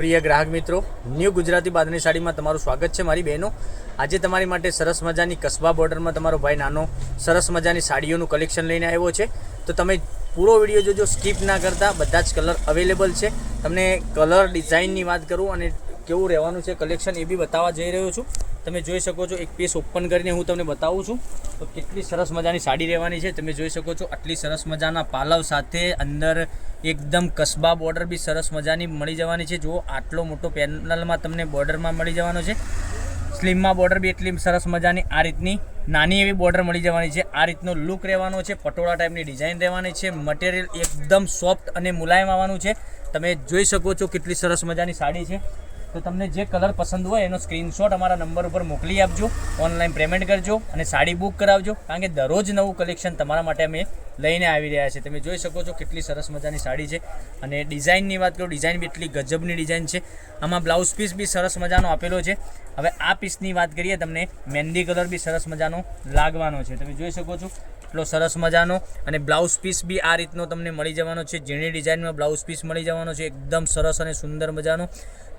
પ્રિય ગ્રાહક મિત્રો, ન્યૂ ગુજરાતી બાંધણી સાડીમાં તમારું સ્વાગત છે મારી બહેનો। આજે તમારી માટે સરસ મજાની કસ્બા બોર્ડરમાં તમારો ભાઈ નાનો સરસ મજાની સાડીઓનું કલેક્શન લઈને આવ્યો છે। તો તમે પૂરો વિડીયો જોજો, સ્કીપ ના કરતા। બધા જ કલર અવેલેબલ છે। તમને કલર ડિઝાઇનની વાત કરું અને કેવું રહેવાનું છે કલેક્શન એ બી બતાવવા જઈ રહ્યો છું। તમે જોઈ શકો છો, એક પીસ ઓપન કરીને હું તમને બતાવું છું તો કેટલી સરસ મજાની સાડી રહેવાની છે। તમે જોઈ શકો છો આટલી સરસ મજાના પાલવ સાથે અંદર એકદમ કસ્બા બોર્ડર બી સરસ મજાની મળી જવાની છે। જો આટલો મોટો પેનલમાં તમને બોર્ડરમાં મળી જવાનો છે। સ્લીમમાં બોર્ડર બી એટલી સરસ મજાની આ રીતની નાની એવી બોર્ડર મળી જવાની છે। આ રીતનો લુક રહેવાનો છે, પટોળા ટાઈપની ડિઝાઇન રહેવાની છે। મટીરિયલ એકદમ સોફ્ટ અને મુલાયમ આવવાનું છે। તમે જોઈ શકો છો કેટલી સરસ મજાની સાડી છે। તો તમને જે કલર પસંદ હોય એનો સ્ક્રીનશોટ અમારા નંબર ઉપર મોકલી આપજો, ઓનલાઈન પેમેન્ટ કરજો અને સાડી બુક કરાવજો, કારણ કે દરરોજ નવું કલેક્શન તમારા માટે અમે લઈને આવી રહ્યા છે। તમે જોઈ શકો છો કેટલી સરસ મજાની સાડી છે। અને ડિઝાઇનની વાત કરું, ડિઝાઇન બી એટલી ગજબની ડિઝાઇન છે। આમાં બ્લાઉઝ પીસ બી સરસ મજાનો આપેલો છે। હવે આ પીસની વાત કરીએ, તમને મહેંદી કલર બી સરસ મજાનો લાગવાનો છે। તમે જોઈ શકો છો એટલો સરસ મજાનો, અને બ્લાઉઝ પીસ બી આ રીતનો તમને મળી જવાનો છે। ઝીણી ડિઝાઇનમાં બ્લાઉઝ પીસ મળી જવાનો છે, એકદમ સરસ અને સુંદર મજાનો।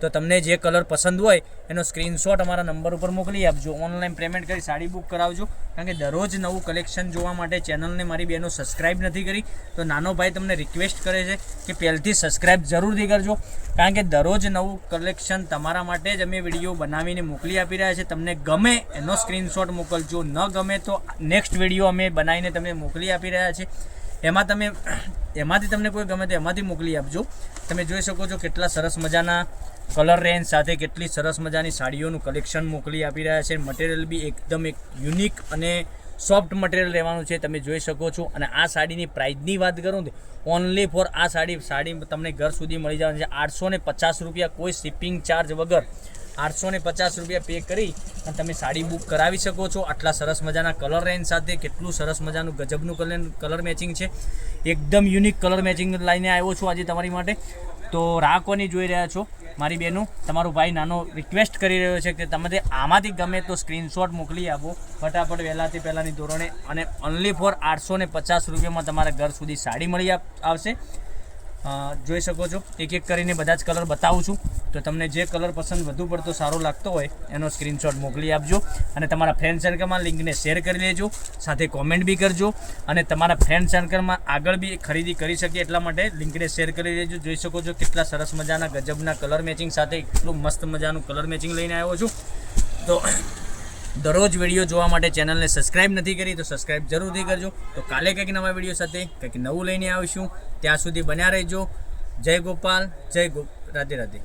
તો તમને જે કલર પસંદ હોય એનો સ્ક્રીનશોટ અમારા નંબર ઉપર મોકલી આપજો, ઓનલાઈન પેમેન્ટ કરી સાડી બુક કરાવજો, કારણ કે દરરોજ નવું કલેક્શન જોવા માટે ચેનલને મારી બહેનો સબસ્ક્રાઈબ નથી કરી તો નાનો ભાઈ તમને રિક્વેસ્ટ કરે છે કે પહેલથી સબસ્ક્રાઈબ જરૂરથી કરજો, કારણ કે દરરોજ નવું કલેક્શન તમારા માટે જ અમે વિડીયો બનાવીને મોકલી આપી રહ્યા છે। તમને ગમે એનો સ્ક્રીનશોટ મોકલજો, ન ગમે તો નેક્સ્ટ વિડીયો અમે બનાવીને તમને મોકલી આપી રહ્યા છીએ। એમાંથી તમને કોઈ ગમે તો એમાંથી મોકલી આપજો। તમે જોઈ શકો છો કેટલા સરસ મજાના કલર રેન્જ સાથે કેટલી સરસ મજાની સાડીઓનું કલેક્શન મોકલી આપી રહ્યા છે। મટીરિયલ બી એકદમ એક યુનિક અને સોફ્ટ મટીરિયલ રહેવાનું છે, તમે જોઈ શકો છો। અને આ સાડીની પ્રાઇસની વાત કરું તો ઓનલી ફોર આ સાડી તમને ઘર સુધી મળી જવાની છે 850 રૂપિયા, કોઈ શિપિંગ ચાર્જ વગર 850 રૂપિયા પે કરી અને તમે સાડી બુક કરાવી શકો છો। આટલા સરસ મજાના કલર રેન્જ સાથે કેટલું સરસ મજાનું ગજબનું કલર મેચિંગ છે, એકદમ યુનિક કલર મેચિંગ લઈને આવ્યો છું આજે તમારી માટે। તો રાહ કોની જોઈ રહ્યા છો મારી બહેનો? તમારો ભાઈ નાનો રિક્વેસ્ટ કરી રહ્યો છે કે તમને આમાંથી ગમે તો સ્ક્રીનશોટ મોકલી આપો ફટાફટ વહેલાથી પહેલાંની ધોરણે, અને ઓનલી ફોર 850 રૂપિયામાં તમારા ઘર સુધી સાડી મળી આવશે। જોઈ શકો છો એક એક કરીને બધા જ કલર બતાવું છું, તો તમને જે કલર પસંદ વધુ પડતો સારો લાગતો હોય એનો સ્ક્રીનશોટ મોકલી આપજો, અને તમારા ફ્રેન્ડ સર્કલમાં લિંકને શેર કરી લેજો, સાથે કોમેન્ટ બી કરજો, અને તમારા ફ્રેન્ડ સર્કલમાં આગળ બી ખરીદી કરી શકે એટલા માટે લિંકને શેર કરી લેજો। જોઈ શકો છો કેટલા સરસ મજાના ગજબના કલર મેચિંગ સાથે એટલું મસ્ત મજાનું કલર મેચિંગ લઈને આવ્યો છું। તો દરરોજ વિડીયો જોવા માટે ચેનલને સબસ્ક્રાઈબ નથી કરી તો સબસ્ક્રાઈબ જરૂરથી કરજો। તો કાલે કંઈક નવા વિડીયો સાથે કંઈક નવું લઈને આવીશું, ત્યાં સુધી બન્યા રહેજો। જય ગોપાલ, રાધે રાધે।